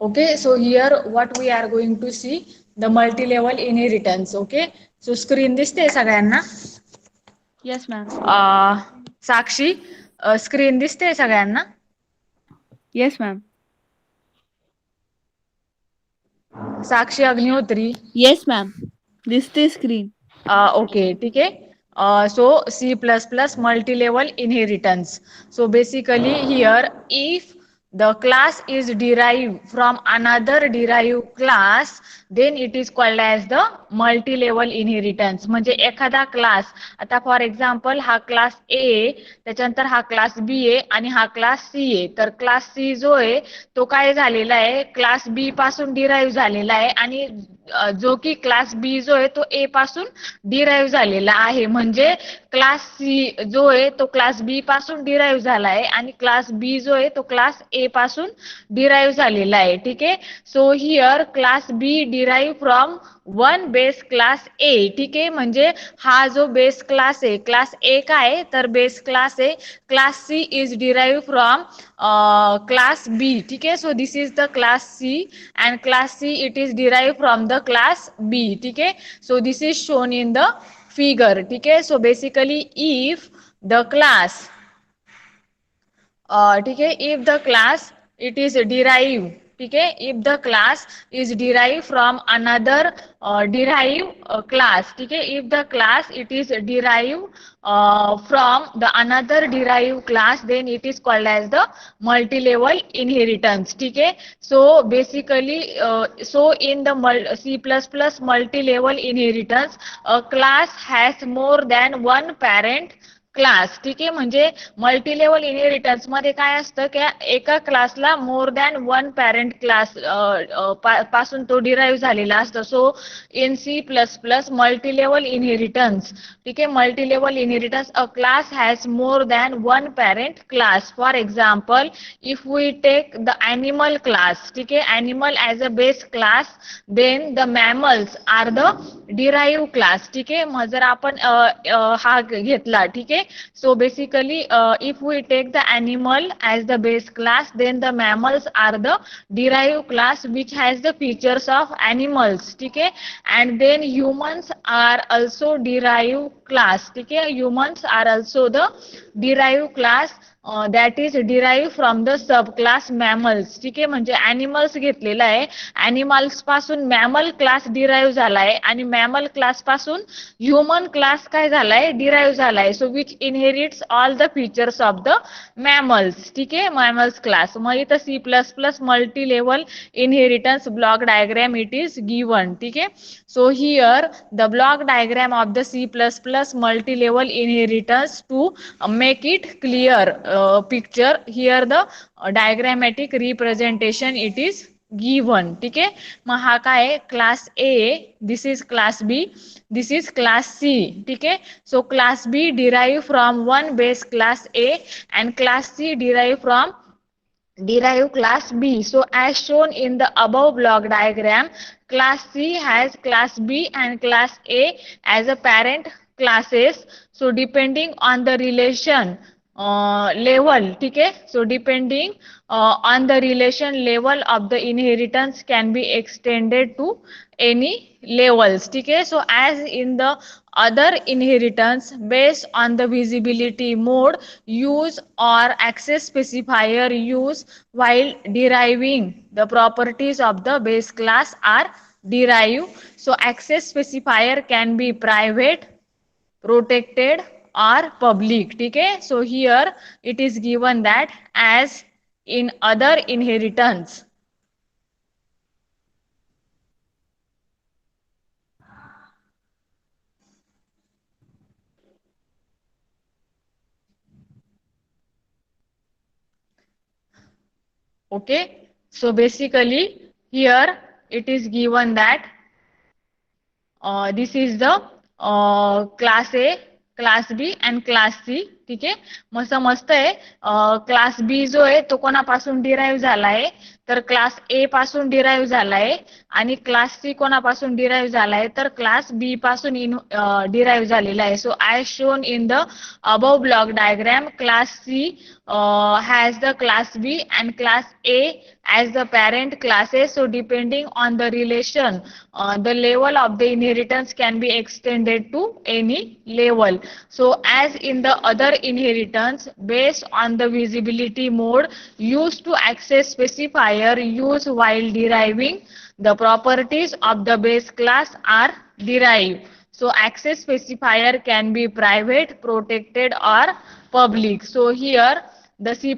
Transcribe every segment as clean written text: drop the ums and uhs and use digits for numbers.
Okay, so here what we are going to see the multi-level inheritance. Okay, so screen दिसते सगळ्यांना. Yes, ma'am. साक्षी screen दिसते सगळ्यांना. Yes, ma'am. Sakshi Agnihotri. Yes, ma'am. Display screen. Okay ठीक आहे. So C++ multi-level inheritance. So basically here if the class is derived from another derived class, then it is called as the multi-level inheritance. म्हणजे एखादा class, आता for example हा class A, त्याच्यानंतर हा class B आहे आणि हा class C आहे. तर क्लास C जो आहे तो काय झालेला आहे, क्लास B पासून डिराईव्ह झालेला आहे आणि जो की क्लास B जो आहे तो A पासून डिराईव्ह झालेला आहे. म्हणजे क्लास सी जो आहे तो क्लास बी पासून डिराईव्ह झाला आहे आणि क्लास बी जो आहे तो क्लास ए पासून डिराईव्ह झालेला आहे. ठीक आहे. So here class B derive from one base class A. ठीक आहे. म्हणजे हा जो बेस क्लास आहे, क्लास ए काय तर बेस क्लास आहे, class C is derive from class B. ठीक आहे. So this is the class C and class C it is derived from the class B. ठीक आहे. So this is shown in the figure. ठीक आहे. So basically if the class ठीक है, if the class it is derived, ठीक है, if the class is derived from another derived class, ठीक है, if the class it is derived from the another derived class, then it is called as the multi-level inheritance. ठीक है. So basically so in the C++ multi-level inheritance, a class has more than one parent class. ठीक आहे. म्हणजे multi level inheritance मध्ये काय असतं की एका क्लासला more than one parent class पासून तो डिराईव्ह झालेला असतो. So in C++ multilevel inheritance, ठीक आहे, multilevel inheritance, a class has more than one parent class. For example if we take the animal class, ठीक आहे, animal as a base class, then the mammals are the derive class. ठीक आहे. मग जर आपण हा घेतला, ठीक आहे, so basically if we take the animal as the base class, then the mammals are the derived class which has the features of animals. ठीक है. And then humans are also derived class. ठीक है. Humans are also the derived class that is derived from the subclass mammals. ठीक आहे. म्हणजे animals घेतलेला आहे, animals पासून mammal class derive झालाय आणि mammal class पासून human class काय झालाय, derive झालाय. So which inherits all the features of the mammals. ठीक आहे. mammals class. मग इथं C++ multi level inheritance block diagram it is given. ठीक आहे. So here the block diagram of the C++ multi level inheritance to make it clear picture, here the diagrammatic representation it is given. ठीक आहे. मग हा काय class A, this is class B, this is class C. ठीक आहे. So class B derive from one base class A and class C derive from derived class B. So as shown in the above block diagram, class C has class B and class A as a parent classes. So depending on the relation level, ठीक है, so depending on the relation level of the inheritance can be extended to any levels. ठीक है. So as in the other inheritance based on the visibility mode use or access specifier use while deriving the properties of the base class are derived. So access specifier can be private, protected or public. ठीक है. So here it is given that as in other inheritance, okay, so basically here it is given that this is the class A, class B and class C. ठीक आहे. मग समजतंय class बी जो आहे तो कोणापासून derive झालाय, तर क्लास ए पासून डिराईव्ह झालाय आणि क्लास सी कोणापासून डिराईव्ह झालाय, तर क्लास बी पासून डिराईव्ह झालेला आहे. So as shown in the above block diagram, class C has the class B and class A as the parent classes. So depending on the relation, the level of the inheritance can be extended to any level. So as in the other inheritance, based on the visibility mode used to access specifier used while deriving, the properties of the base class are derived. So access specifier can be private, protected or public. So here the C++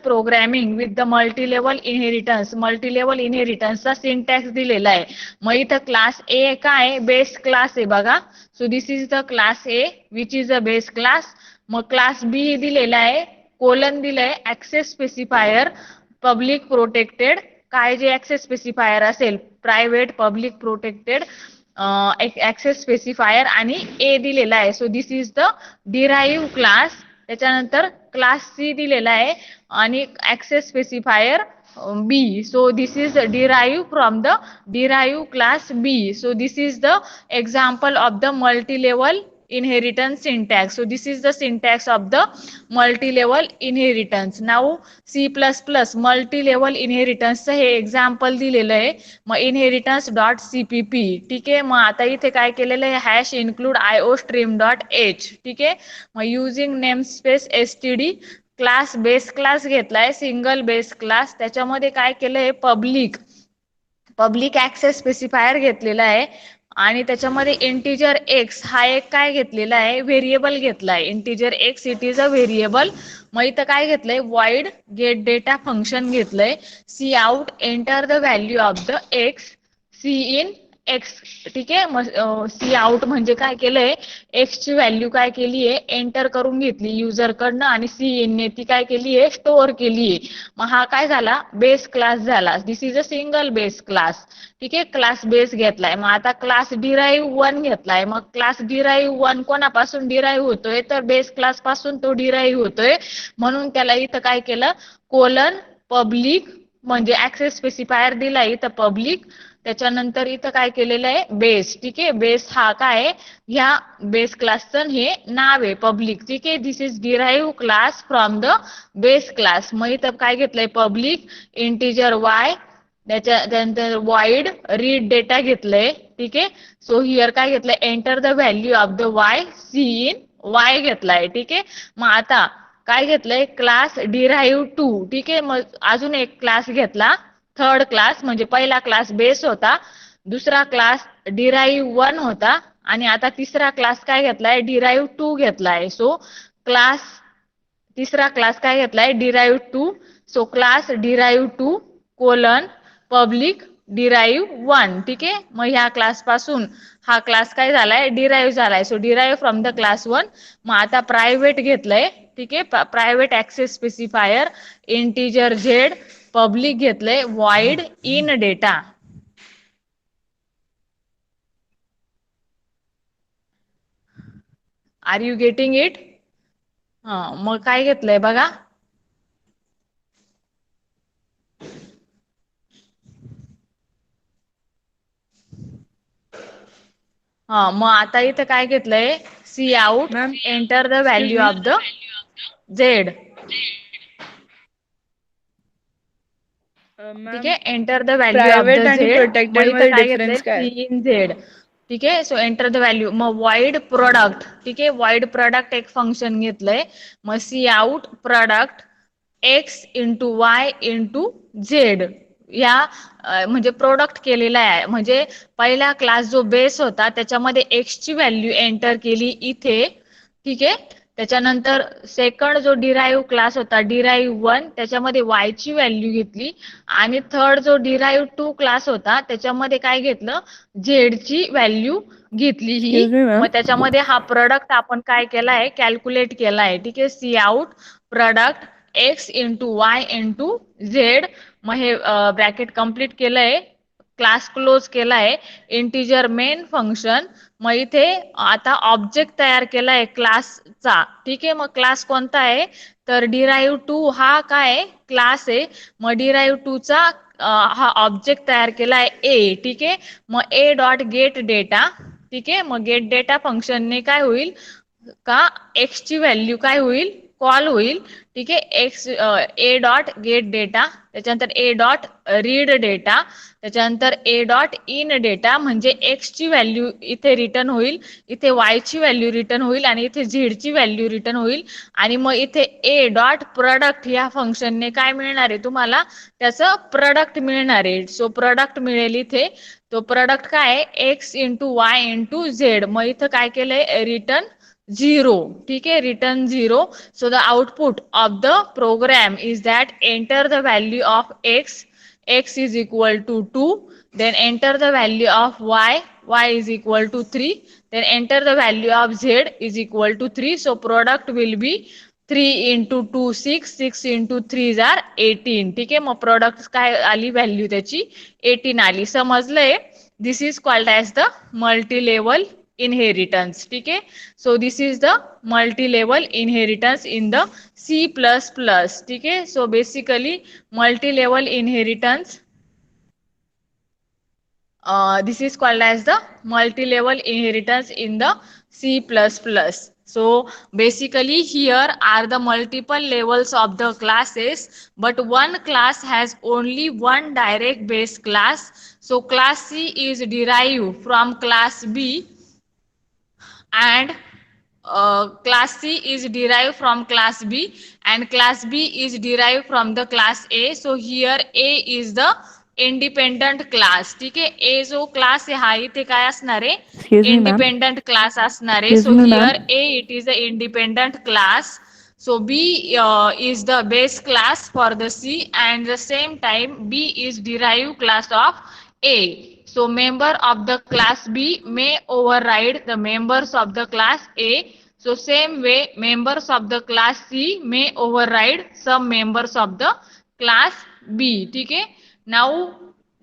programming with the multi-level inheritance चा syntax दिलेला आहे. मग इथं class A काय base class आहे बघा. So this is the class A which is a base class. मग class B दिलेला आहे, कोलन दिलंय ऍक्सेस स्पेसिफायर पब्लिक प्रोटेक्टेड, काय जे ऍक्सेस स्पेसिफायर असेल private public protected access specifier आणि ए दिलेला आहे. So this is the derive class. त्याच्यानंतर क्लास सी दिलेला आहे आणि access specifier B. So this is derive from the derive class B. So this is the example of the multi-level inheritance syntax. So this is the syntax of the multi-level inheritance. Now C++ multi-level inheritance हे example दिलेलं आहे. मग inheritance dot CPP. ठीक आहे. मग आता इथे काय केलेलं आहे, hash include iostream dot h. ठीक आहे. मग using name space std class base class घेतलाय, सिंगल बेस क्लास. त्याच्यामध्ये काय केलंय, पब्लिक ऍक्सेस स्पेसिफायर घेतलेला आहे आणि त्याच्यामध्ये इंटिजर एक्स हा एक काय घेतलेला आहे, व्हेरिएबल घेतलाय. Integer x it is a variable. मग इथं काय घेतलंय, वाईड गेट डेटा फंक्शन घेतलंय. C out enter the value of the X, C in X. ठीक आहे. मग सी आउट म्हणजे काय केलंय, एक्स ची व्हॅल्यू काय केली आहे, एंटर करून घेतली युजर कडनं आणि सी इन ने ती काय केली आहे, स्टोअर केली आहे. मग हा काय झाला, बेस क्लास झाला. This is a single base class. ठीक आहे. क्लास बेस घेतलाय. मग आता क्लास डिराईव्ह 1 घेतलाय. मग क्लास डिराईव्ह 1 कोणापासून डिराईव्ह होतोय, तर बेस क्लास पासून तो डिराईव्ह होतोय. म्हणून त्याला इथं काय केलं, कोलन पब्लिक म्हणजे ऍक्सेस स्पेसिफायर दिला इथं पब्लिक. त्याच्यानंतर इथं काय केलेलं आहे, बेस. ठीक आहे. बेस हा काय, ह्या बेस क्लासचं हे नाव आहे पब्लिक. ठीक आहे. This is derive class from the base class. मग इथं काय घेतलंय, पब्लिक इंटिजर वाय, त्याच्यानंतर वाईड रीड डेटा घेतलंय. ठीक आहे. सो हिअर काय घेतलंय, enter the value of the y, c in y घेतलाय. ठीक आहे. मग आता काय घेतलंय, क्लास डिराईव्ह 2. ठीक आहे. मग अजून एक क्लास घेतला, थर्ड क्लास. म्हणजे पहिला क्लास बेस होता, दुसरा क्लास डिराईव्ह 1 होता आणि आता तिसरा क्लास काय घेतलाय, डिराईव्ह 2 घेतलाय. सो क्लास तिसरा क्लास काय घेतलाय, derive 2. So class derive 2 colon public derive 1. ठीक आहे. मग ह्या क्लास पासून हा क्लास काय झालाय, डिराईव्ह झालाय. So derive from the class 1. मग आता प्रायव्हेट घेतलंय. ठीक आहे. Private access specifier integer z, public घेतलंय void in data. Are you getting it? हा. मग काय घेतलंय बघा, हा. मग आता इथं काय घेतलंय, C out Ma'am, enter the excuse value me. Of the Z. ठीक Ma'am, आहे. Enter the value of the private आणि झेड. मग protected इथं मध्ये काय घेतलंय, डिफरन्स काय सी आहे? In Z. ठीक आहे. So enter the value. मग वाईड प्रोडक्ट. ठीक आहे. वाईड प्रोडक्ट एक फंक्शन घेतलंय. मग C out product X into Y into Z, या म्हणजे प्रोडक्ट केलेला आहे. म्हणजे पहिला क्लास जो बेस होता त्याच्यामध्ये एक्स ची व्हॅल्यू एंटर केली इथे. ठीक आहे. त्याच्यानंतर सेकंड जो डिराईव्ह क्लास होता डिराईव्ह 1, त्याच्यामध्ये वाय ची व्हॅल्यू घेतली आणि थर्ड जो डिराईव्ह 2 क्लास होता त्याच्यामध्ये काय घेतलं, झेड ची व्हॅल्यू घेतली ही. Excuse me, मग ma'am. त्याच्यामध्ये हा प्रोडक्ट आपण काय केलाय, कॅल्क्युलेट केलाय. ठीक आहे. C out product X into Y into Z. मग हे ब्रॅकेट कम्प्लीट केलंय, क्लास क्लोज केलाय, इंटिजर मेन फंक्शन. मग इथे आता ऑब्जेक्ट तयार केला आहे क्लासचा. ठीक आहे, मग क्लास कोणता आहे तर डिराईव्ह टू हा काय क्लास आहे. मग डिराईव्ह टू चा हा ऑब्जेक्ट तयार केला आहे ए. ठीक आहे, मग ए डॉट गेट डेटा. ठीक आहे, मग गेट डेटा फंक्शनने काय होईल का एक्स ची व्हॅल्यू काय होईल कॉल होईल. ठीक आहे, एक्स ए डॉट गेट डेटा, त्याच्यानंतर ए डॉट रीड डेटा, त्याच्यानंतर ए डॉट इन डेटा म्हणजे एक्स ची व्हॅल्यू इथे रिटर्न होईल, इथे वाय ची व्हॅल्यू रिटर्न होईल आणि इथे झेड ची व्हॅल्यू रिटर्न होईल. आणि मग इथे ए डॉट प्रोडक्ट या फंक्शनने काय मिळणार आहे तुम्हाला त्याचं प्रोडक्ट मिळणार आहे. सो प्रोडक्ट मिळेल इथे. तो प्रोडक्ट काय आहे x into Y into Z. मग इथं काय केलंय रिटर्न 0. ठीक आहे, return 0. So the output of the program is that enter the value of x is equal to 2, then enter the value of y is equal to 3, then enter the value of z is equal to 3. So product will be 3 into 2 6 into 3 are 18. ठीक आहे, मग product काय आली value त्याची 18 आली. समजलंय. This is called as the multi level inheritance. ठीक आहे, so this is the multi level inheritance in the C++. ठीक आहे, so basically multi level inheritance this is called as the multi level inheritance in the C++. So basically here are the multiple levels of the classes, but one class has only one direct base class. So class C is derived from class B and class C is derived from class B and class B is derived from the class A. So here A is the independent class. ठीक आहे, A जो class आहे हा इथे काय असणार आहे Excuse me, ma'am. independent class असणार आहे. Excuse So me, here ma'am. A it is the independent class. So B is the base class for the C and the same time B is derived class of A. So member of the class B may override the members of the class A. So same way members of the class C may override some members of the class B. ठीक आहे, now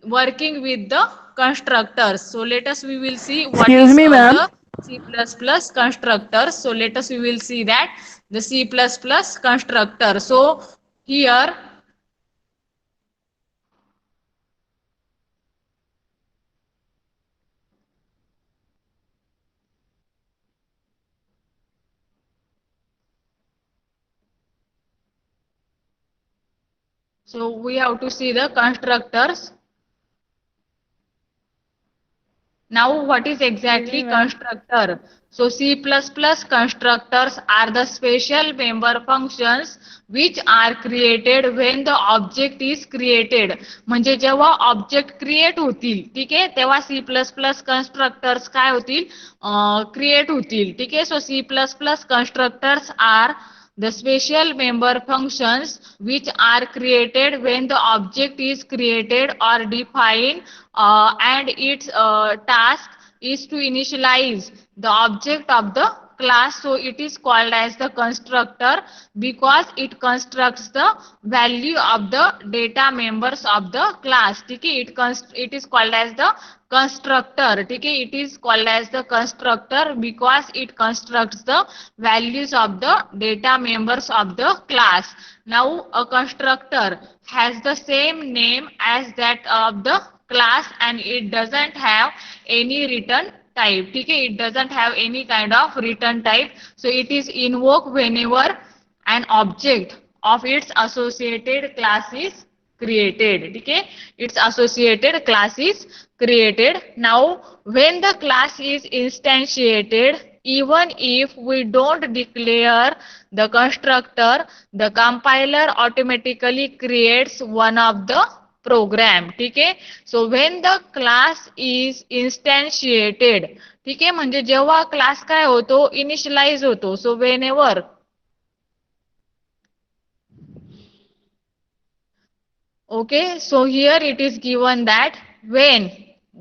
working with the constructors. So let us we will see what Excuse is me, ma'am. the C++ constructors. So let us we will see that the C++ constructor. So here so we have to see the constructors. Now what is exactly Excuse me, ma'am. constructor? So C++ constructors are the special member functions which are created when the object is created. म्हणजे जेव्हा object create होतील ठीक आहे तेव्हा C++ constructors काय होतील create होतील. ठीक आहे, so C++ constructors are the special member functions which are created when the object is created or defined and its task is to initialize the object of the class. So it is called as the constructor because it constructs the value of the data members of the class. ठीक है, it is called as the constructor. ठीक है, it is called as the constructor because it constructs the values of the data members of the class. Now a constructor has the same name as that of the class and it doesn't have any return type. ठीक है, it doesn't have any kind of return type. So it is invoked whenever an object of its associated class is created. ठीक है, its associated class is created. Now when the class is instantiated, even if we don't declare the constructor, the compiler automatically creates one of the program. ठीक आहे, so when the class is instantiated, ठीक आहे म्हणजे जेव्हा class काय होतो initialise होतो. so whenever okay, so here it is given that when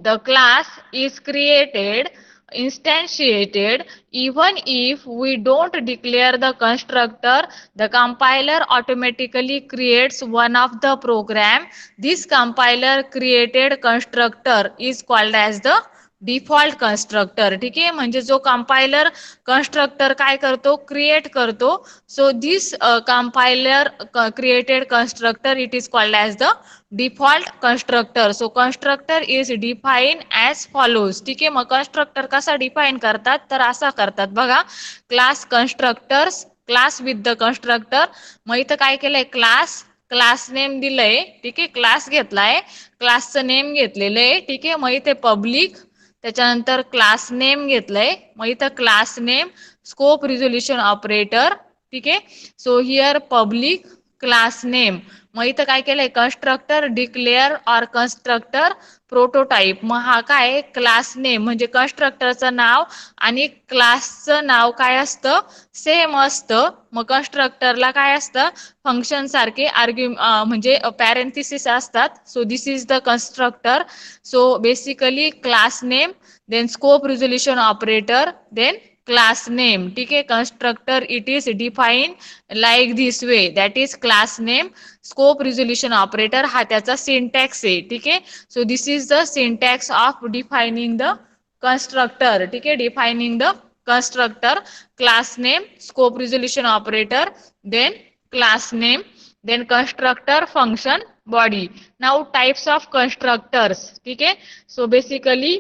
the class is created instantiated, even if we don't declare the constructor, the compiler automatically creates one of the program. This compiler created constructor is called as the default constructor. ठीक आहे, म्हणजे जो compiler constructor काय करतो, create करतो. So this compiler created constructor it is called as the default constructor. So constructor is define as follows. ठीक आहे, मग कन्स्ट्रक्टर कसा डिफाईन करतात, तर असा करतात बघा. Class constructors, class with the constructor. मग इथं काय केलंय, क्लास नेम दिलंय. ठीक आहे, क्लास घेतलाय, क्लासचं नेम घेतलेलं आहे. ठीक आहे, मग इथे पब्लिक, त्याच्यानंतर क्लास नेम घेतलंय, मग इथं class name, scope resolution operator. ठीक आहे, so here public class name. मग इथं काय केलंय, constructor declare or constructor prototype. मग हा काय, क्लास नेम म्हणजे कन्स्ट्रक्टरचं नाव आणि क्लासचं नाव काय असतं, सेम असतं. मग कन्स्ट्रक्टरला काय असतं, फंक्शन सारखे म्हणजे पॅरेंथिसिस असतात. So this is the constructor. So basically class name, then scope resolution operator, then class name. ठीक आहे, constructor it is define like this way, that is class name, scope resolution operator. हा त्याचा syntax आहे. ठीक आहे, so this is the syntax of defining the constructor. ठीक आहे, defining the constructor, class name, scope resolution operator, then class name, then constructor function body. Now types of constructors. ठीक है, so basically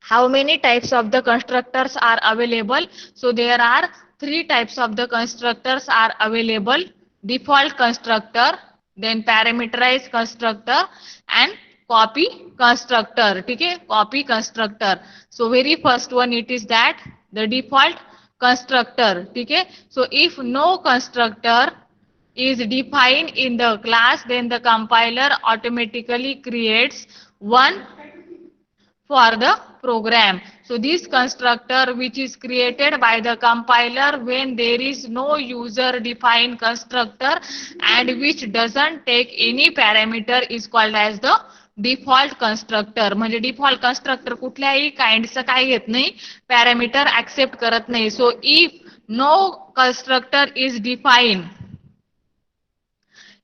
how many types of the constructors are available? So there are three types of the constructors are available: default constructor, then parameterized constructor, and copy constructor. ठीक है, copy constructor. So very first one it is that the default constructor. ठीक है, so if no constructor is defined in the class, then the compiler automatically creates one for the program. So this constructor which is created by the compiler when there is no user defined constructor and which doesn't take any parameter is called as the default constructor. म्हणजे default constructor कुठल्याही काइंडचं काय घेत नाही, parameter accept करत नाही. So if no constructor is define,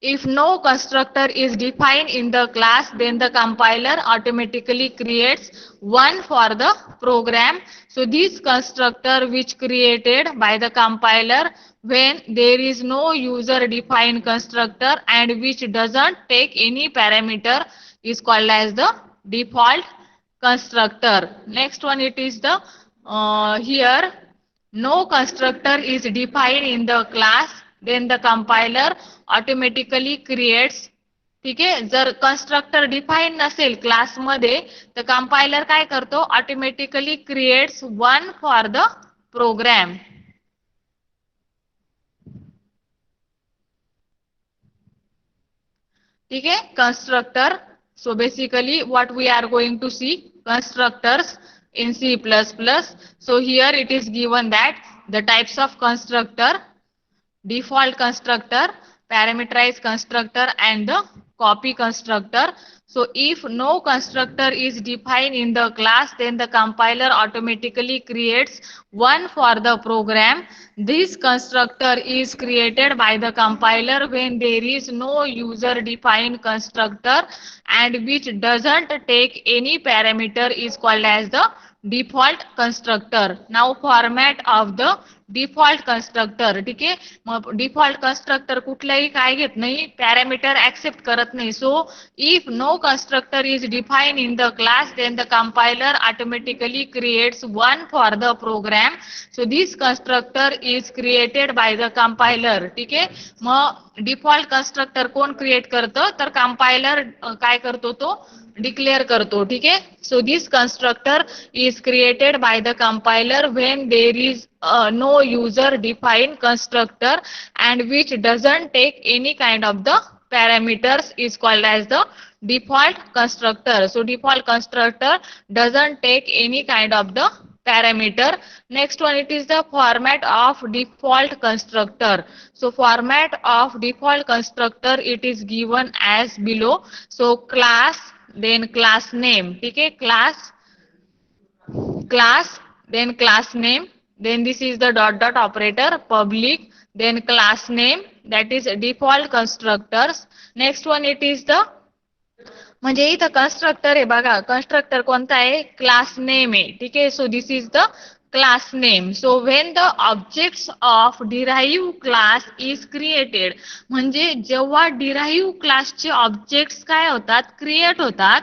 if no constructor is defined in the class, then the compiler automatically creates one for the program. So this constructor which created by the compiler when there is no user defined constructor and which doesn't take any parameter is called as the default constructor. Next one it is the here no constructor is defined in the class, then the compiler automatically creates. ठीक आहे, जर constructor define नसेल क्लासमध्ये तर compiler काय करतो, automatically creates one for the program. ठीक आहे, constructor. So basically what we are going to see constructors in C++. So here it is given that the types of constructor: default constructor, parameterized constructor, and the copy constructor. So if no constructor is defined in the class, then the compiler automatically creates one for the program. This constructor is created by the compiler when there is no user defined constructor and which doesn't take any parameter is called as the default constructor. Now format of the default constructor. ठीक आहे, मग default constructor कुठलाही काय घेत नाही, parameter accept करत नाही. So if no constructor is define in the class, then the compiler automatically creates one for the program. So this constructor is created by the compiler. ठीक आहे, मग डिफॉल्ट कन्स्ट्रक्टर कोण क्रिएट करतं, तर compiler काय करतो, तो डिक्लेअर करतो. ठीक आहे, so this constructor is created by the compiler when there is no user defined constructor and which doesn't take any kind of the parameters is called as the default constructor. So default constructor doesn't take any kind of the parameter. Next one it is the format of default constructor. So format of default constructor it is given as below. So class, then class name. Okay, class, then class name, then this is the dot operator, public, then class name, that is default constructors. Next one it is the म्हणजे इथं constructor आहे बघा, constructor कोणता आहे, class name आहे. ठीक आहे, so this is the class name. So when the objects of derive class is created, म्हणजे जेव्हा डिराईव्ह क्लासचे ऑब्जेक्ट्स काय होतात, क्रिएट होतात,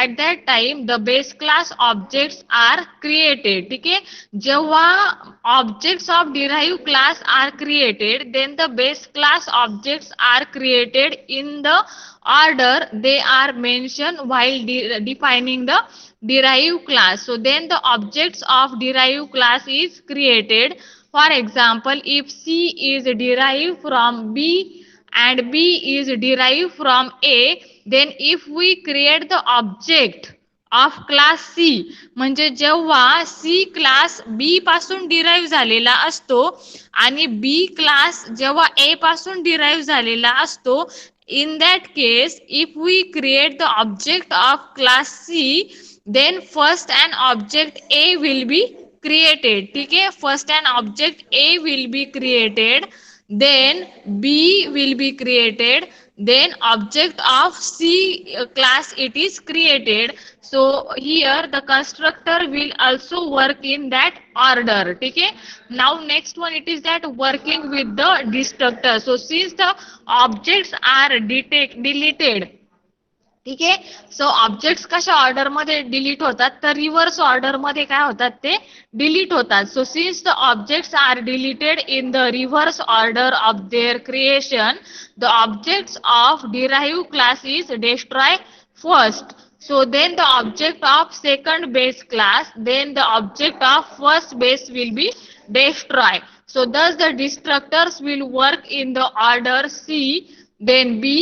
at that time the base class objects are created. ठीक आहे, जेव्हा objects of derive class are created, then the base class objects are created in the order they are mentioned while defining the derived class. So then the objects of derived class is created. For example, if C is derived from B and B is derived from A, then if we create the object of class C, म्हणजे जेव्हा C class बी पासून derive झालेला असतो आणि बी class जेव्हा ए पासून derive झालेला असतो, in that case if we create the object of class C, then first an object A will be created. ठीक है, first an object A will be created, then B will be created, then object of C class it is created. So here the constructor will also work in that order. ठीक है, now next one it is that working with the destructor. So since the objects are deleted, ठीक आहे, so objects कशा order मध्ये delete होतात, तर reverse order मध्ये काय होतात, ते डिलीट होतात. So since the objects are deleted in the reverse order of their creation, the objects of derive class is destroy first. So then the object of second base class, then the object of first base will be destroyed. So thus the destructors will work in the order C, then B,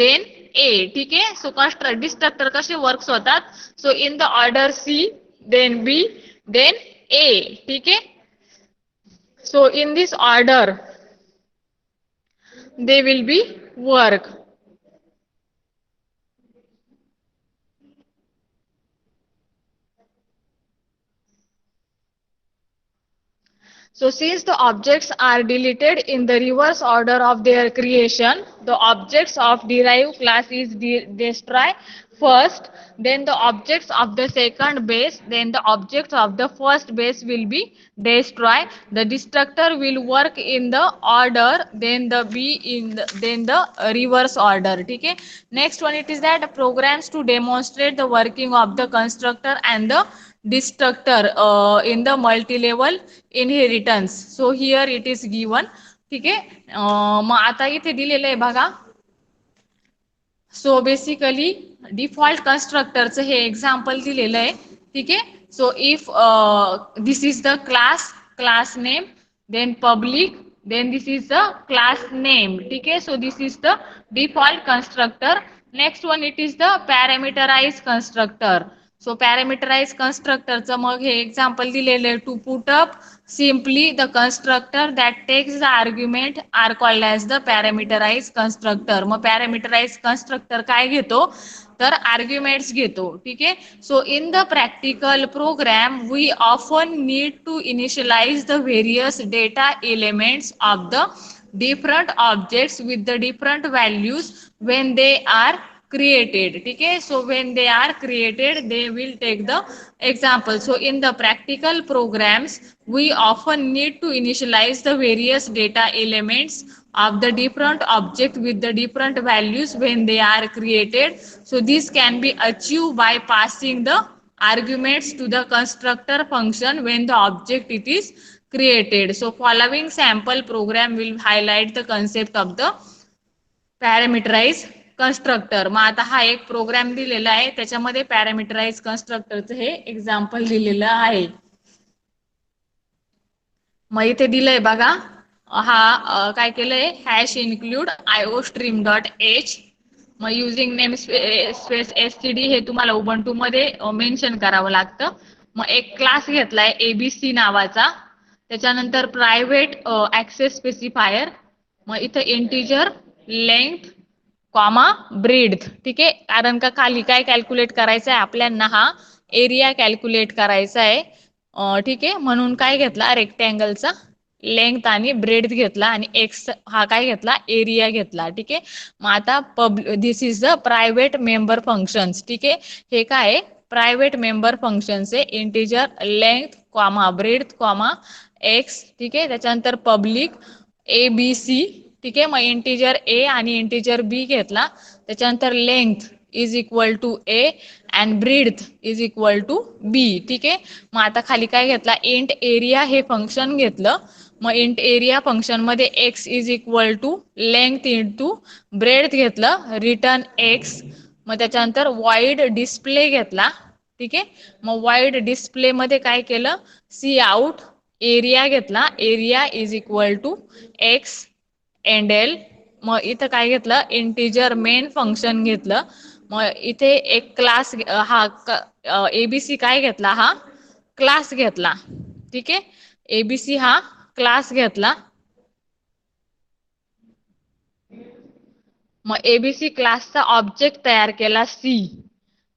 then A. ठीक आहे, so destructor कसे works होतात, so in the order C, then B, then A. ठीक आहे, so in this order they will be work. So since the objects are deleted in the reverse order of their creation, the objects of derived class is destroyed first, then the objects of the second base, then the objects of the first base will be destroyed. The destructor will work in the order, then the B in then the reverse order. ठीक है, next one it is that programs to demonstrate the working of the constructor and the destructor in the multi-level inheritance. So here it is given. ठीक आहे, मग आता इथे दिलेलं आहे बघा. सो बेसिकली डिफॉल्ट कन्स्ट्रक्टरचं हे एक्झाम्पल दिलेलं आहे. ठीक आहे, so if this is the class name, then public, then this is the class name. ठीक आहे, so this is the default constructor. Next one it is the parameterized constructor. So parameterized constructor चं मग हे example दिलेलं आहे. To put up simply the constructor that takes the argument are called as the parameterize constructor. मग parameterize constructor काय घेतो, तर arguments घेतो. ठीक आहे, so in the practical program we often need to initialize the various data elements of the different objects with the different values when they are created. ठीक है, so when they are created they will take the example. So in the practical programs we often need to initialize the various data elements of the different object with the different values when they are created. So this can be achieved by passing the arguments to the constructor function when the object it is created. So following sample program will highlight the concept of the parameterized constructor. मग आता हा एक programme दिलेला आहे, त्याच्यामध्ये पॅरामीटराइज कन्स्ट्रक्टरचं हे example दिलेलं आहे. मग इथे दिलंय बघा, हा काय केलंय, हॅश इन्क्लूड iostream.h. मग युझिंग नेम स्पेस std हे तुम्हाला उबंटू मध्ये मेन्शन करावं लागतं. मग एक क्लास घेतलाय एबीसी नावाचा, त्याच्यानंतर प्रायव्हेट ऍक्सेस स्पेसिफायर, मग इथं इंटिजर लेंथ कॉमा ब्रीथ. ठीक आहे, कारण का खाली काय कॅल्क्युलेट करायचं आहे आपल्याला, हा एरिया कॅल्क्युलेट करायचा आहे. ठीक आहे, म्हणून काय घेतला, रेक्टँगलचा लेंथ आणि ब्रेड घेतला आणि एक्स हा काय घेतला एरिया घेतला. ठीक आहे. मग आता this is the private member functions. ठीक आहे. हे काय प्रायव्हेट मेंबर फंक्शन्स आहे. Integer length comma breadth comma x. ठीक आहे. त्याच्यानंतर पब्लिक ए बी सी. ठीक आहे. मग इंटिजर ए आणि इंटिजर बी घेतला. त्याच्यानंतर length is equal to a and breadth is equal to b. ठीक आहे. मग आता खाली काय घेतला इंट एरिया हे फंक्शन घेतलं. मग इंट एरिया फंक्शन मध्ये X is equal to length into breadth घेतलं रिटर्न एक्स. मग त्याच्यानंतर वाईड डिस्प्ले घेतला. ठीक आहे. मग वाईड डिस्प्ले मध्ये काय केलं सी आउट एरिया घेतला. Area is equal to X end L. मग इथं काय घेतलं इंटिजर मेन फंक्शन घेतलं. मग इथे एक क्लास हा एबीसी काय घेतला हा क्लास घेतला. ठीक आहे. एबीसी हा क्लास घेतला. मग एबीसी क्लासचा ऑब्जेक्ट तयार केला सी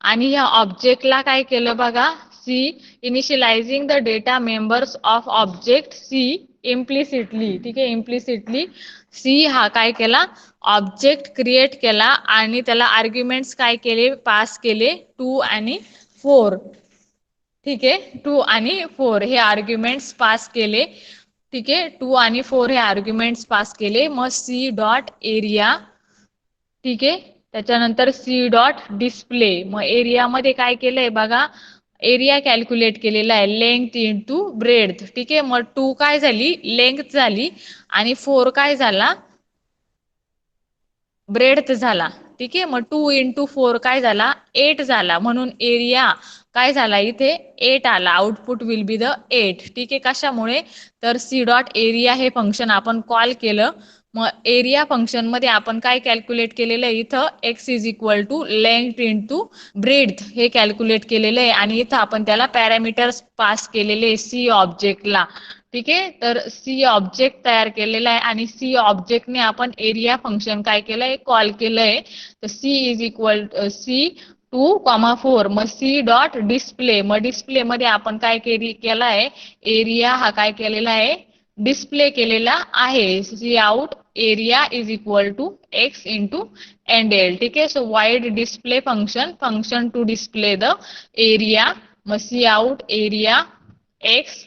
आणि ह्या ऑब्जेक्टला काय केलं बघा c initializing the data members of object c implicitly. ठीक आहे. इम्प्लिसिटली सी हा काय केला ऑब्जेक्ट क्रिएट केला आणि त्याला आर्ग्युमेंट्स काय केले पास केले 2 आणि 4. ठीक आहे. 2 आणि 4 हे आर्ग्युमेंट्स पास केले. ठीक आहे. 2 आणि 4 हे आर्ग्युमेंट्स पास केले. मग सी डॉट एरिया. ठीक आहे. त्याच्यानंतर सी डॉट डिस्प्ले. मग एरियामध्ये काय केलंय बघा एरिया कॅल्क्युलेट केलेला आहे लेंथ इंटू ब्रेथ. ठीक आहे. मग 2 काय झाली लेंथ झाली आणि 4 काय झाला ब्रेथ झाला. ठीक आहे. मग 2 इंटू 4 काय झाला 8 झाला. म्हणून एरिया काय झाला इथे 8 आला. Output will be the 8. ठीक आहे. कशामुळे तर सी डॉट एरिया हे फंक्शन आपण कॉल केलं. मग एरिया फंक्शन मध्ये आपण काय कॅल्क्युलेट केलेलं आहे इथं X is equal to length into breadth हे कॅल्क्युलेट केलेलं आहे आणि इथं आपण त्याला पॅरामीटर्स पास केलेले सी ऑब्जेक्टला. ठीक आहे. तर सी ऑब्जेक्ट तयार केलेला आहे आणि सी ऑब्जेक्टने आपण एरिया फंक्शन काय केलंय कॉल केलंय. तर सी इज इक्वल सी 2,4. मग सी डॉट डिस्प्ले. मग डिस्प्ले मध्ये आपण काय केलाय एरिया हा काय केलेला आहे डिस्प्ले केलेला आहे. C out area is equal to x into and l. ठीक आहे. So void display function to display the area. मग C out area x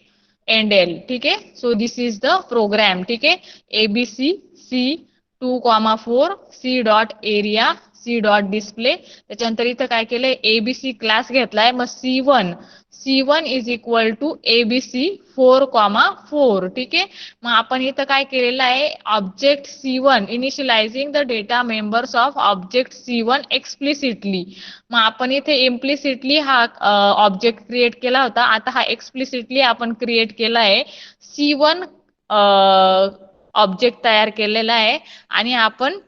end l. ठीक आहे. So this is the program. ठीक आहे. ABC c 2,4 c dot area c dot display. त्याच्यानंतर इथं काय केलंय एबीसी क्लास घेतलाय. मग C1 is equal to ABC 4,4. ठीक आहे. मग आपण इथं काय केलेलं आहे object C1 initializing the data members of object C1 explicitly. मग आपण इथे इम्प्लिसिटली हा ऑब्जेक्ट क्रिएट केला होता. आता हा एक्सप्लिसिटली आपण क्रिएट केला आहे C1 ऑब्जेक्ट तयार केलेला आहे आणि आपण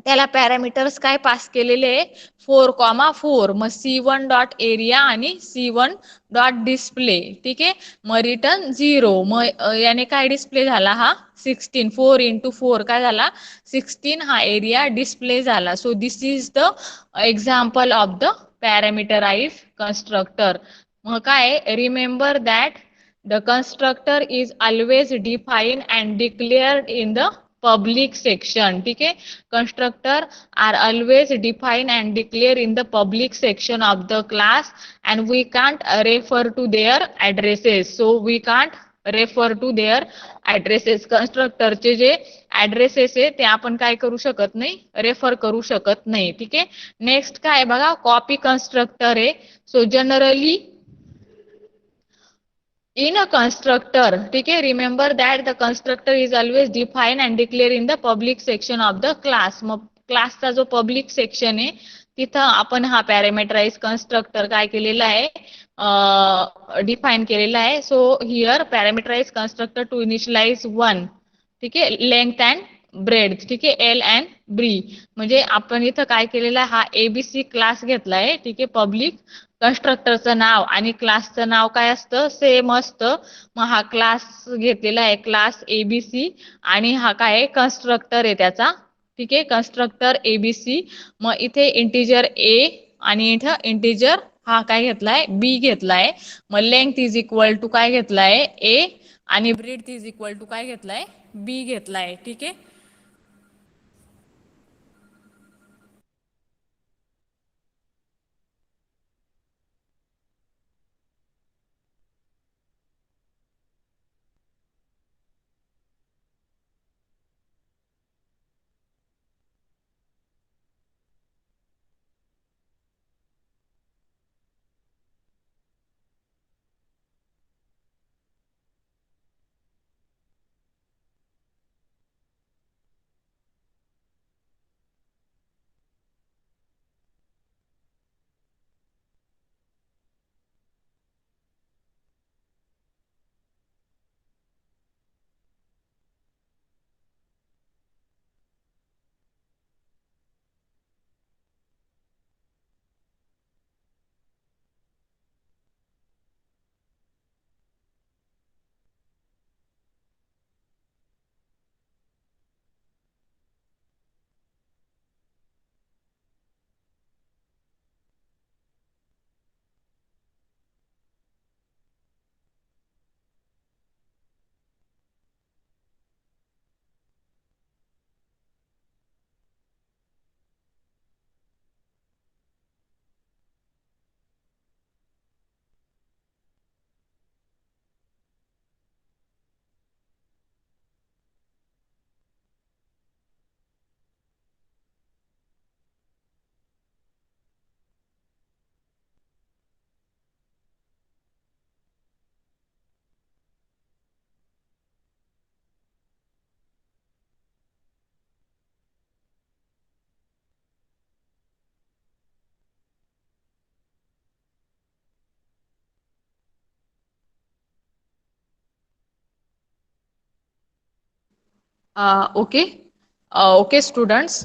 त्याला पॅरामीटर्स काय पास केलेले 4,4. मग C1 डॉट एरिया आणि C1 डॉट डिस्प्ले. ठीक आहे. मग रिटर्न 0. मग याने काय डिस्प्ले झाला हा 16. 4 इंटू 4 काय झाला 16 हा एरिया डिस्प्ले झाला. So this is the example of the parameterize constructor. मग काय remember that the constructor is always defined and declared in the public section. ठीक आहे. constructor are always defined and declared in the public section of the class and we can't refer to their addresses. So we can't refer to their addresses. constructor चे जे ऍड्रेसेस आहे ते आपण काय करू शकत नाही रेफर करू शकत नाही. ठीक आहे. नेक्स्ट काय बघा कॉपी कन्स्ट्रक्टर आहे. So generally in a constructor. ठीक आहे. remember that the constructor is always defined and declared in the public section of the class. मग क्लासचा जो पब्लिक सेक्शन आहे तिथं आपण हा पॅरामीटराइज कन्स्ट्रक्टर काय केलेला आहे डिफाईन केलेला आहे. So here parameterize constructor to initialize 1. ठीक आहे. Length and breadth. ठीक आहे. एल अँड ब्री. म्हणजे आपण इथं काय केलेलं आहे हा एबीसी क्लास घेतलाय. ठीक आहे. पब्लिक कन्स्ट्रक्टरचं नाव आणि क्लासचं नाव काय असतं सेम असतं. मग हा क्लास घेतलेला आहे क्लास एबीसी आणि हा काय आहे कन्स्ट्रक्टर आहे त्याचा. ठीक आहे. Constructor ABC. मग इथे इंटिजर ए आणि इथं इंटिजर हा काय घेतलाय बी घेतलाय. मग लेंथ इज इक्वल टू काय घेतलाय ए आणि ब्रेथ इज इक्वल टू काय घेतलाय, बी घेतलाय. ठीक आहे. ओके. ओके स्टुडंट्स,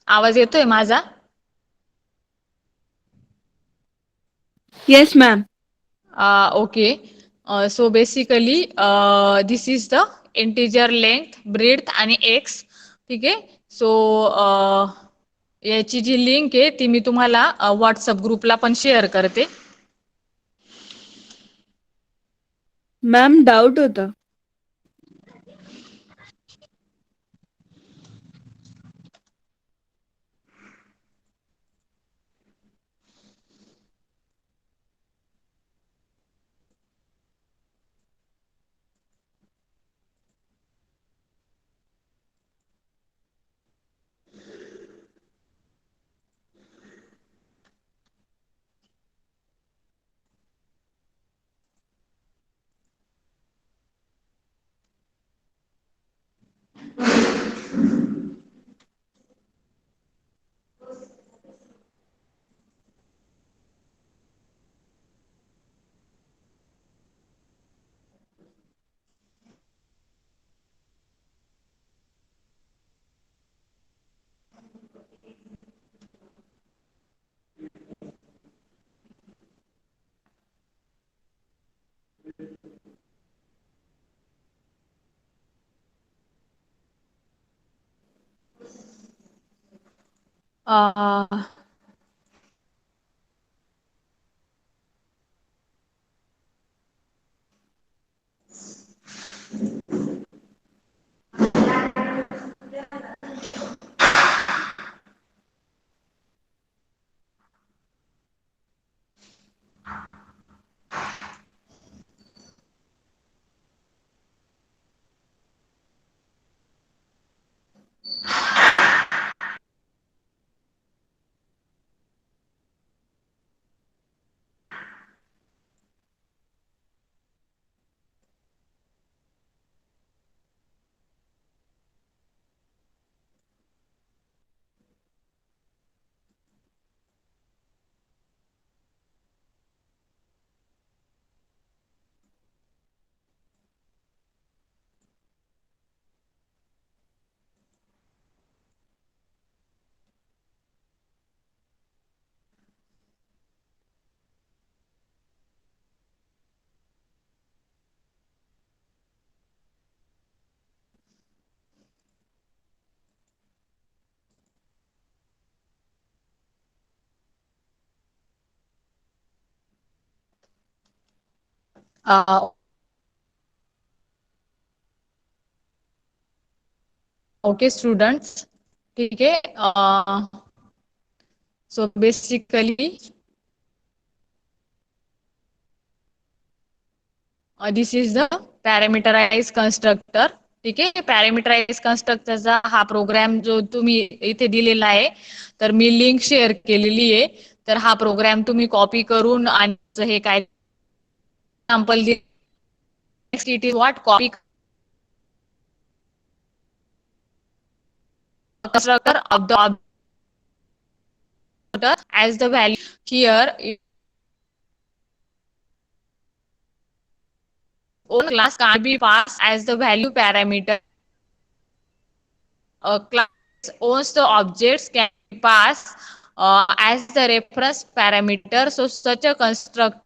आवाज येतोय माझा? Yes, ma'am. Okay. So basically, this is the integer length, breadth आणि x. ठीक आहे. सो याची जी लिंक आहे ती मी तुम्हाला व्हॉट्सअप ग्रुपला पण शेअर करते. मॅम डाऊट होता. अं, ओके स्टूडेंट्स, ठीक है. So basically this is the parameterize constructor. ठीक आहे, पॅरामीटराइज कन्स्ट्रक्टरचा हा प्रोग्राम जो तुम्ही इथे दिलेला आहे, तर मी लिंक शेअर केलेली आहे. तर हा प्रोग्राम तुम्ही कॉपी करून आणि हे काय example next it is what copy constructor of the object as the value here own class can't be passed as the value parameter. A class owns the objects can be passed as the reference parameter. So such a construct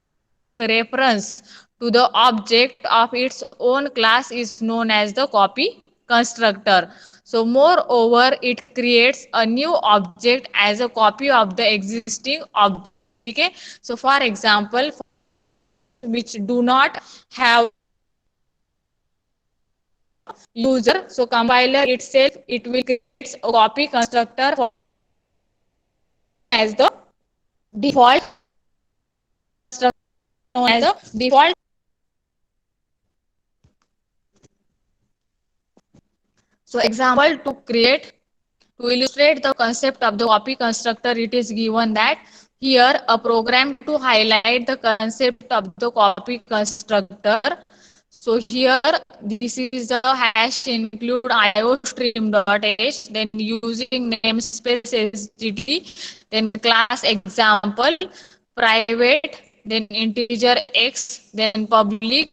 reference to the object of its own class is known as the copy constructor. So moreover, it creates a new object as a copy of the existing object. Okay? So for example, which do not have user, so compiler itself, it will create a copy constructor for as the default constructor known as the default. So example to create to illustrate the concept of the copy constructor, it is given that here a program to highlight the concept of the copy constructor. So here this is the hash include iostream.h, then using namespace sgt, then class example, private, then integer x, then public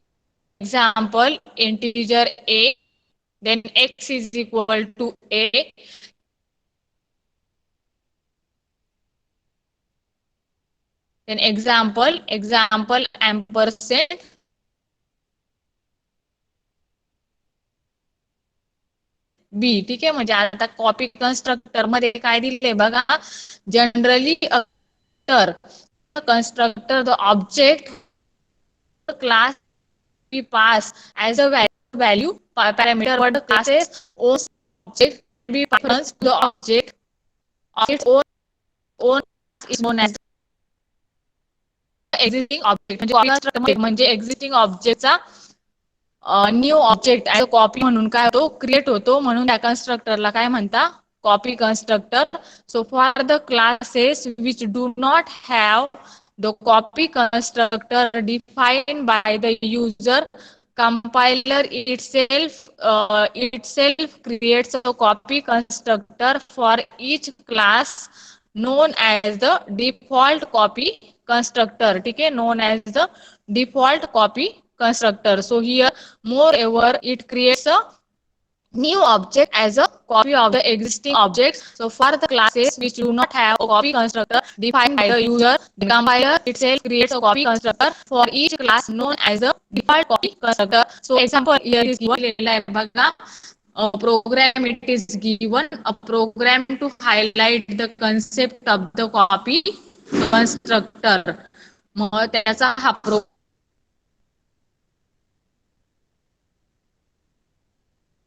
example integer a, then x is equal to a, then example ampersand बी. ठीक आहे, म्हणजे आता copy constructor मध्ये काय दिले बघा, generally constructor the object class we pass as a value parameter, but the classes own object be reference to the object of its own is known as existing object. म्हणजे existing ऑब्जेक्टचा new object as a copy म्हणून काय होतो, create होतो. म्हणून त्या कन्स्ट्रक्टरला काय म्हणता, copy constructor. So for the classes which do not have the copy constructor define by the user, compiler itself creates a copy constructor for each class known as the default copy constructor. ठीक आहे, known as the default copy constructor. So here moreover it creates a new object as a copy of the existing objects. So for the classes which do not have a copy constructor defined by the user, the compiler itself creates a copy constructor for each class known as the default copy constructor. So example here is given. A program it is given a program to highlight the concept of the copy constructor. मग त्याचा हा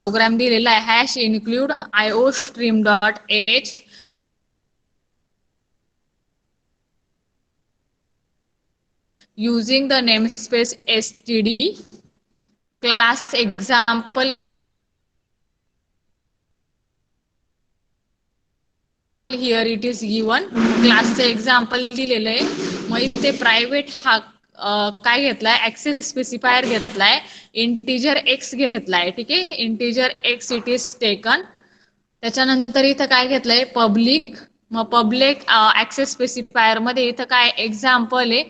programme दिलेला आहे, hash include iostream.h using the namespace std, class example here it is given, क्लासचं example दिलेलं आहे. मग इथे प्रायव्हेट हा काय घेतलाय, ऍक्सेस स्पेसिफायर घेतलाय, इंटिजर एक्स घेतलाय. ठीक आहे, integer x it is taken. त्याच्यानंतर इथं काय घेतलंय, पब्लिक. मग पब्लिक ऍक्सेस स्पेसिफायर मध्ये इथं काय एक्झाम्पल आहे,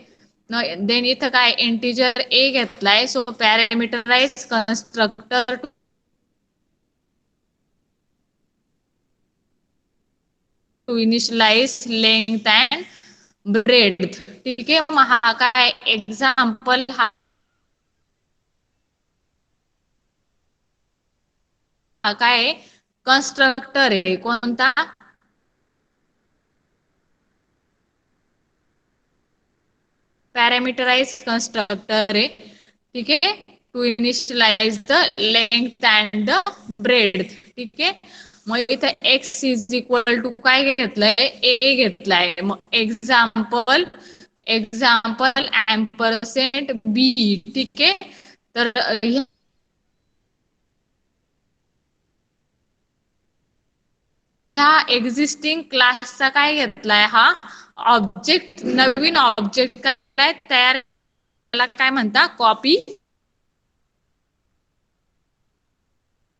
देन इथं काय इंटिजर ए घेतलाय. So parameterize constructor to initialize length and breadth. ठीक आहे, मग हा काय एक्झाम्पल हा काय कन्स्ट्रक्टर आहे, कोणता, पॅरामीटराइज कन्स्ट्रक्टर आहे. ठीक आहे, to initialize the length and the breadth. ठीक आहे. मग इथे एक्स इज इक्वल टू काय घेतलंय, ए घेतलाय. मग एक्झाम्पल एम्परसेंट बी. ठीक आहे. तर ह्या एक्झिस्टिंग क्लासचा काय घेतलाय, हा ऑब्जेक्ट, नवीन ऑब्जेक्ट काय तयार, काय म्हणता, कॉपी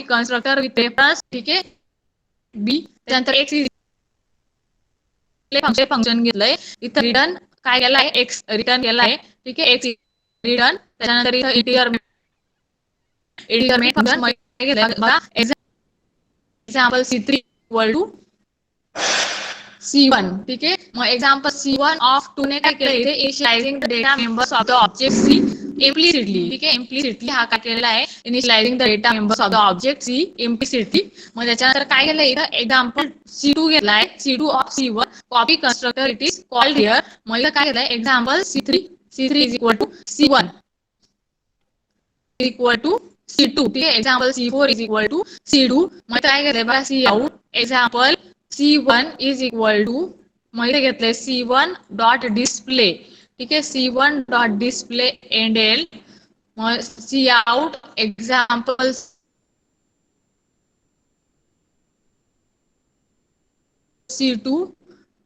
कन्स्ट्रक्टर विथ रेफरन्स. ठीक आहे. बी. त्यानंतर एक्स फंक्शन घेतलंय. इथं रिटर्न काय केलाय, एक्स रिटर्न केलाय. ठीक आहे. X return. त्याच्यानंतर इथं इंटिजर मेन फंक्शन घेतलंय बघा. Example C3 equal to C1. ठीक आहे. मग एक्झाम्पल C1 ऑफ 2 ने काय केलं, इथे initializing the data members of the object C implicitly. ठीक आहे. इम्प्लिसिटली हा काय केलेला आहे, initializing the data members of the object C implicitly. मग त्याच्यानंतर काय केलं, इथं एक्झाम्पल C2 घेतलाय. C2 of C1 copy constructor it is called here. मग इथं काय केलंय, example C3 is equal to C1 equal to C2. ठीक आहे. Example C4 is equal to C2. मग काय घेतलंय बघा, C out. Example C1 is equal to, मग इथे घेतलंय C1 डॉट डिस्प्ले. ठीक आहे. C1 dot display एंडेल. मग C out example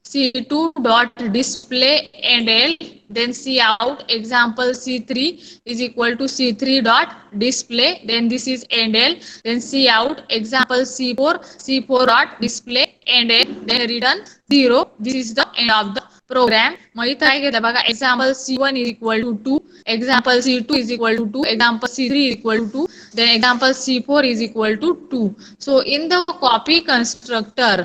C2 dot display endl. Then C out example C3 is equal to C3 dot display. Then this is endl. Then C out example C4 dot display endl. Then return 0. This is the end of the program. मग इथं काय घेतलं बघा, example C1 is equal to 2, example C2 is equal to 2, example C3 is equal to 2, then example C4 is equal to 2. So in the copy constructor,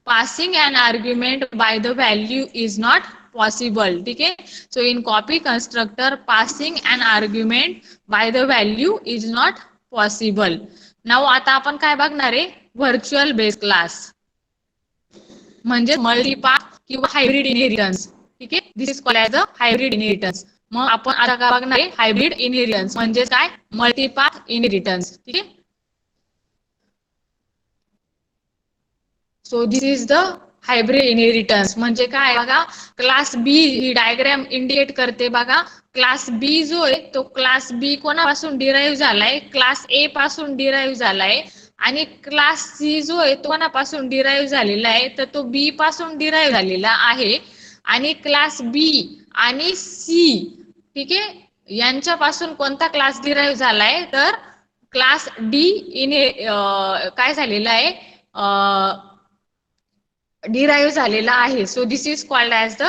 passing an argument by the value is not possible. ठीक आहे. So in copy constructor, passing an argument by the value is not possible. Now आता आपण काय बघणार आहे, virtual base class म्हणजे मल्टीपाथ किंवा hybrid inheritance. ठीक आहे. This is called as a hybrid inheritance. मग आपण आता काय बघणार आहे, हायब्रिड इनहेरिटन्स म्हणजे काय, मल्टीपाथ इनहेरिटन्स. ठीक आहे. So this is the hybrid inheritance. म्हणजे काय बघा, क्लास बी ही डायग्राम इंडिकेट करते बघा. क्लास बी जो आहे तो क्लास बी कोणापासून डिराईव्ह झालाय, क्लास ए पासून डिराईव्ह झालाय. आणि क्लास सी जो आहे तो कोणापासून डिराईव्ह झालेला आहे, तर तो बी पासून डिराईव्ह झालेला आहे. आणि क्लास बी आणि सी, ठीक आहे, यांच्यापासून कोणता क्लास डिराईव्ह झालाय, तर क्लास डी इने काय झालेला आहे, डिराईव्ह झालेला आहे. So this is called as the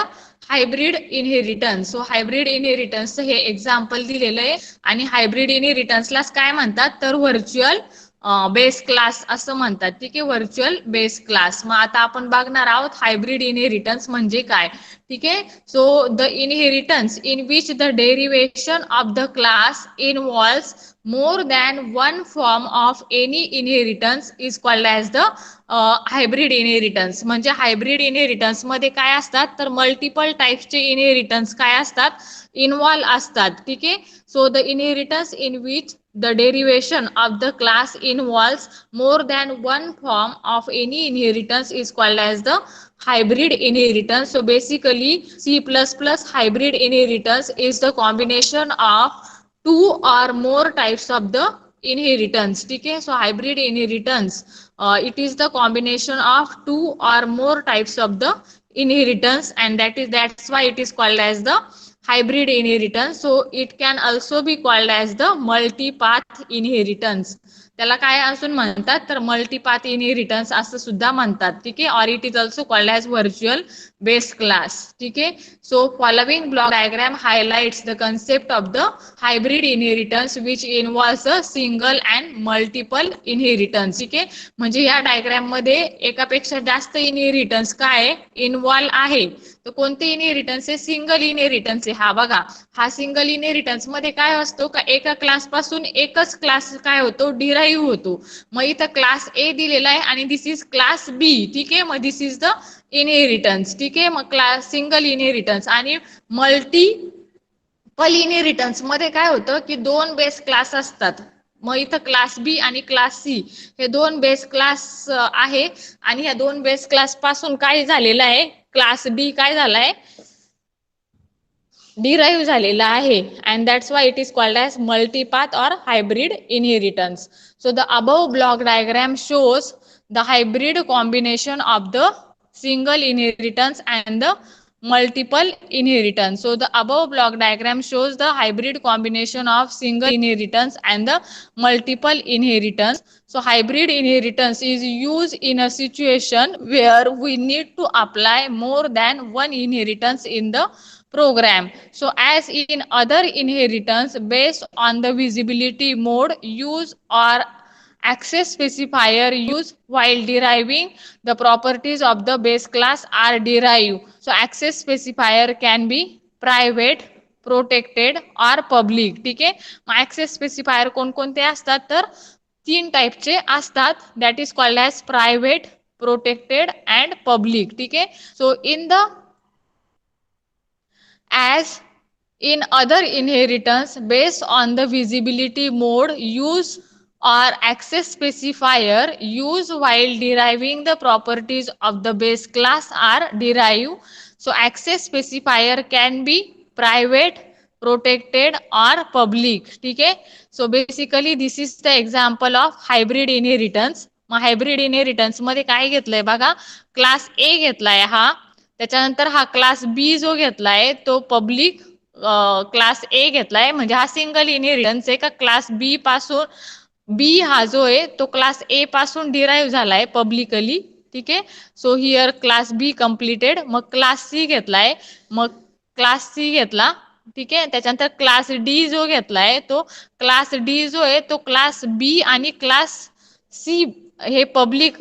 hybrid inheritance. So hybrid inheritance हे एक्झाम्पल दिलेलं आहे. आणि हायब्रिड इनहेरिटन्सलाच काय म्हणतात, तर व्हर्च्युअल बेस क्लास असं म्हणतात. ठीक आहे. Virtual base class. मग आता आपण बघणार आहोत हायब्रिड इनहेरिटन्स म्हणजे काय. ठीक आहे. So the inheritance in which the derivation of the class involves more than one form of any inheritance is called as the hybrid inheritance. म्हणजे हायब्रिड इनहेरिटन्स मध्ये काय असतात, तर मल्टिपल टाइप्सचे इनहेरिटन्स काय असतात, इन्व्हॉल्व असतात. ठीक आहे. So the inheritance in which the derivation of the class involves more than one form of any inheritance is called as the hybrid inheritance. So basically C++ hybrid inheritance is the combination of two or more types of the inheritance. ठीक आहे. So hybrid inheritance it is the combination of two or more types of the inheritance, and that's why it is called as the hybrid inheritance. So it can also be called as the multipath inheritance. त्याला काय असून म्हणतात, तर मल्टीपाथ inheritance असं सुद्धा म्हणतात. ठीक आहे. Or it is also called as virtual base class. ठीक आहे. So following block diagram highlights the concept of the hybrid inheritance which involves a single and multiple inheritance. ठीक आहे. म्हणजे या डायग्राम मध्ये एकापेक्षा जास्त इनहेरिटन्स काय इन्व्हॉल्व आहे. तर कोणते इनहेरिटन्स आहे, सिंगल इनहेरिटन्स आहे. हा बघा, हा सिंगल इनहेरिटन्स मध्ये काय असतो का, एका क्लास पासून एकच क्लास काय होतो, डिराईव्ह होतो. मग इथं क्लास ए दिलेला आहे आणि दिस इज क्लास बी. ठीक आहे. मग दिस इज द इनहेरिटन्स. ठीक आहे. मग क्लास सिंगल इनहेरिटन्स आणि मल्टी पण इनहेरिटन्स मध्ये काय होतं की दोन बेस क्लास असतात. मग इथं क्लास बी आणि क्लास सी हे दोन बेस क्लास आहे आणि ह्या दोन बेस क्लास पासून काय झालेलं आहे, क्लास डी काय झालाय, डिराईव्ह झालेला आहे. And that's why it is called as multipath or hybrid inheritance. So the above block diagram shows the hybrid combination of the single inheritance and the multiple inheritance. So the above block diagram shows the hybrid combination of single inheritance and the multiple inheritance. So hybrid inheritance is used in a situation where we need to apply more than one inheritance in the program. So as in other inheritance based on the visibility mode use or access specifier use while deriving the properties of the base class are derived. So access specifier can be private, protected or public. ठीक आहे. मग access specifier कोणकोणते असतात तर तीन टाइपचे असतात. That is called as private, protected and public. ठीक आहे. So in the as in other inheritance based on the visibility mode use or access specifier used while deriving the properties of the base class are derived. So access specifier can be private, protected or public. ठीक आहे. So basically this is the example of hybrid inheritance. मग hybrid inheritance मध्ये काय घेतलंय बघा, class ए घेतलाय हा, त्याच्यानंतर हा क्लास बी जो घेतलाय तो पब्लिक क्लास ए घेतलाय, म्हणजे हा सिंगल इनहेरिटन्स आहे का क्लास बी पासून, बी हा जो आहे तो क्लास ए पासून डिराईव्ह झालाय पब्लिकली. ठीक आहे. So here class B completed. मग क्लास सी घेतलाय, मग क्लास सी घेतला. ठीक आहे. त्याच्यानंतर क्लास डी जो घेतलाय तो क्लास डी जो आहे तो क्लास बी आणि क्लास सी हे पब्लिक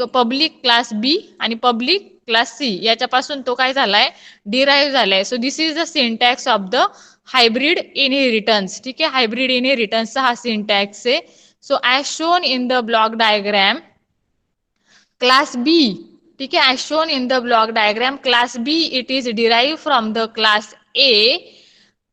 क्लास बी आणि पब्लिक क्लास सी याच्यापासून तो काय झालाय, डिराईव्ह झालाय. So this is the syntax of the hybrid inheritance. ठीक आहे. हायब्रिड इनहेरिटन्सचा हा सिंटॅक्स आहे. So as shown in the block diagram class B, ठीक है, as shown in the block diagram class B it is derived from the class A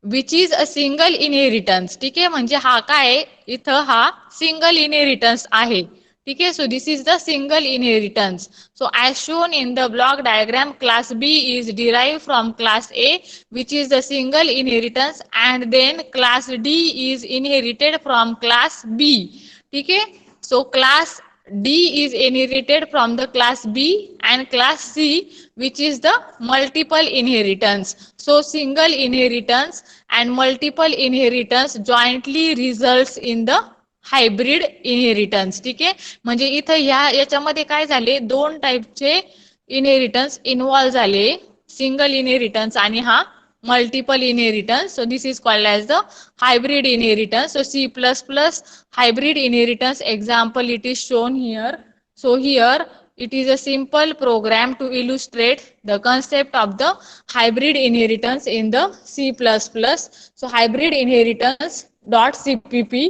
which is a single inheritance. ठीक आहे. म्हणजे हा काय इथं हा सिंगल इनहेरिटन्स आहे. ठीक आहे. So this is the single inheritance. So as shown in the block diagram class B is derived from class A which is the single inheritance and then class D is inherited from class B. ठीक आहे. So class D is inherited from the class B and class C which is the multiple inheritance. So single inheritance and multiple inheritance jointly results in the hybrid inheritance. ठीक आहे. म्हणजे इथं याच्यामध्ये काय झाले, दोन टाइपचे इनहेरिटन्स इन्व्हॉल्व झाले, सिंगल इनहेरिटन्स आणि हा multiple inheritance. So this is called as the hybrid inheritance. So C++ hybrid inheritance example it is shown here. So here it is a simple program to illustrate the concept of the hybrid inheritance in the C++. So hybrid inheritance dot cpp.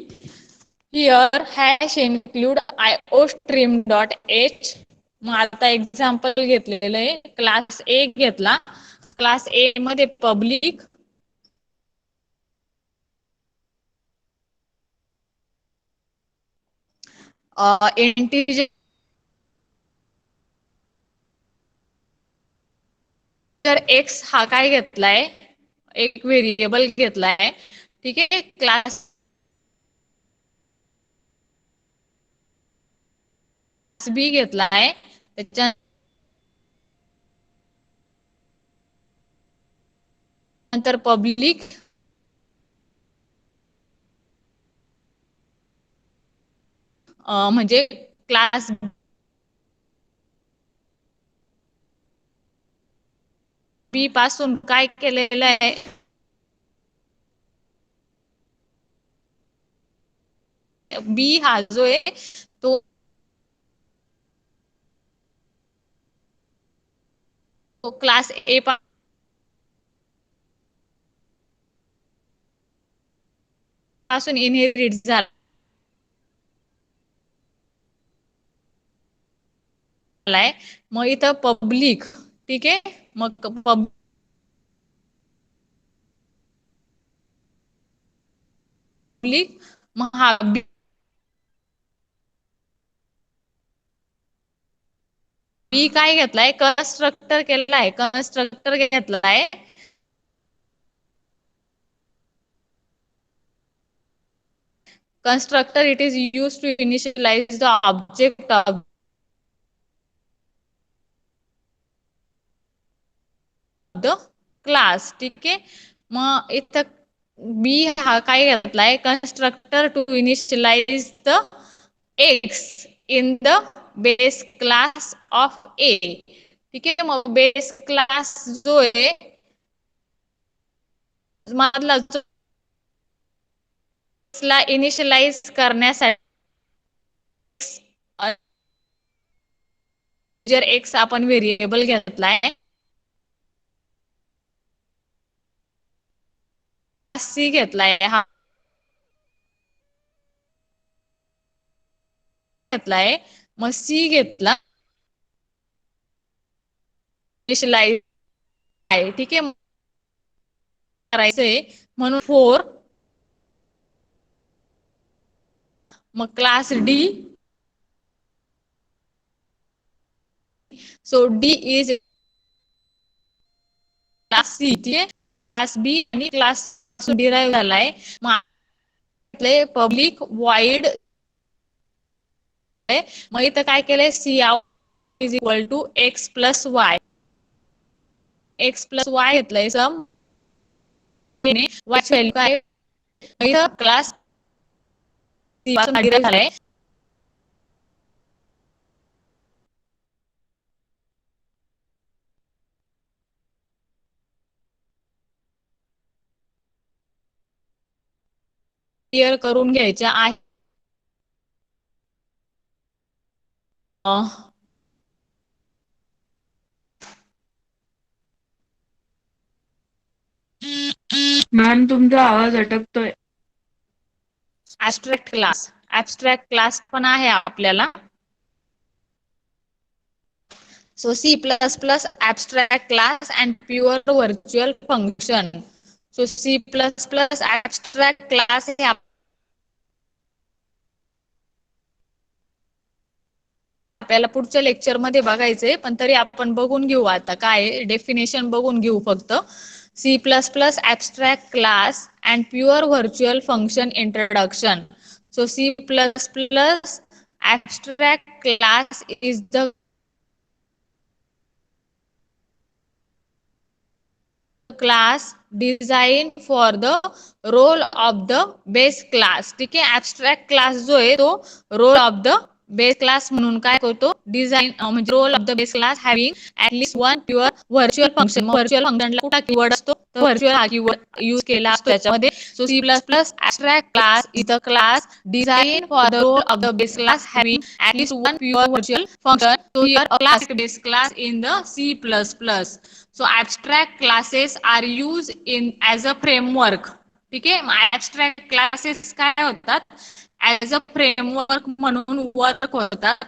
Here hash include iostream.h. मग आता example घेतलेलं आहे, class ए घेतला, class ए मध्ये public integer x हा काय घेतलाय, एक व्हेरिएबल घेतलाय. ठीक आहे. क्लास बी घेतलाय, त्याच्यानंतर पब्लिक म्हणजे क्लास बी पासून काय केलेलं आहे, बी हा जो आहे तो क्लास ए पासून इनहेरिट झालाय. मग इथं पब्लिक. ठीक आहे. मग पब्लिक मग हा बी काय घेतलाय, कन्स्ट्रक्टर केलाय, कन्स्ट्रक्टर घेतलाय constructor. It is used to initialize the object of the class. ठीक आहे. मग इथं बी हा काय घेतलाय, constructor to initialize the x in the base class of A. ठीक आहे. मग बेस क्लास जो आहे मधला जो ला इनिशियलाइज करण्यासाठी जर एक्स आपण व्हेरिएबल घेतलाय, सी घेतलाय, हा घेतलाय, मग सी घेतला इनिशियलाइज आहे. ठीक आहे. करायचंय म्हणून 4 मग class D, so D is class C. ठीक आहे. क्लास बी आणि क्लास डिराईव्ह झालाय. मग पब्लिक वाईड मग इथं काय केलंय, C out is equal to X plus Y, X plus Y घेतलंय सम वायची व्हॅल्यू काय, इथं क्लास सी पासून डिराईव्ह झालाय. क्लिअर करून घ्यायच्या आहे. मॅम तुमचा आवाज अटकतोय. ऍबस्ट्रॅक्ट क्लास, ऍबस्ट्रॅक्ट क्लास पण आहे आपल्याला. So C++ abstract class and pure virtual function. So C++ abstract class हे आपल्याला पुढच्या लेक्चर मध्ये बघायचंय, पण तरी आपण बघून घेऊ आता काय डेफिनेशन बघून घेऊ फक्त. C++ abstract class and pure virtual function introduction. So C++ abstract class is the class designed for the role of the base class. ठीक आहे. abstract class जो आहे तो role of the base class म्हणून काय करतो, डिझाइन म्हणजे role of the base class having at least one pure virtual function. Virtual फंक्शनला कुठला कीवर्ड असतो, तर व्हर्च्युअल हा कीवर्ड यूज केला असतो त्याच्यामध्ये. So C++ abstract class is the class designed for the role of the base class having at least one pure virtual function. So here a class base class in the C++. So abstract classes are used in as a framework. ठीक आहे. abstract classes काय होतात, as a framework म्हणून work होतात.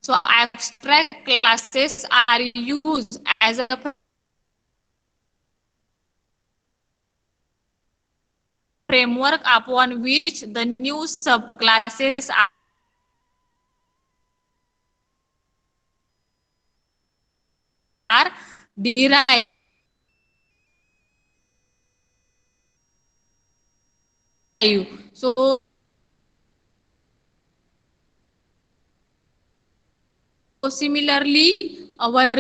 So abstract classes are used as a framework upon which the new subclasses are derived. So similarly, our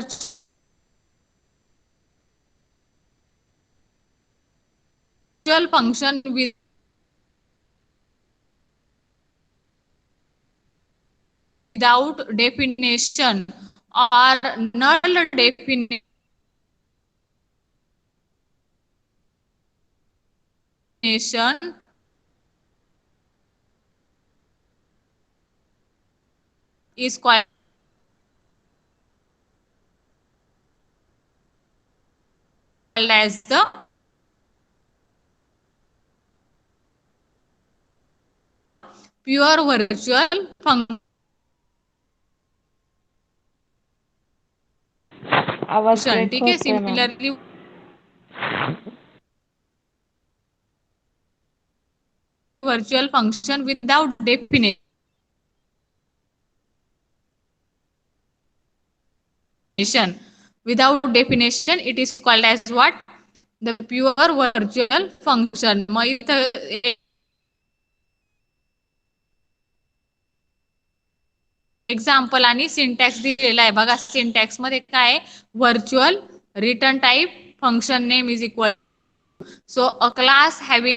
virtual function without definition or null definition is called as the pure virtual function. आवाज break ठीक आहे. होतोय ma'am. Similarly virtual function without definition. Without definition, it is called as what? The pure virtual function. मग इथं example आणि syntax दिलेला आहे बघा. सिंटॅक्स मध्ये काय? Virtual return type function name is equal. So a class having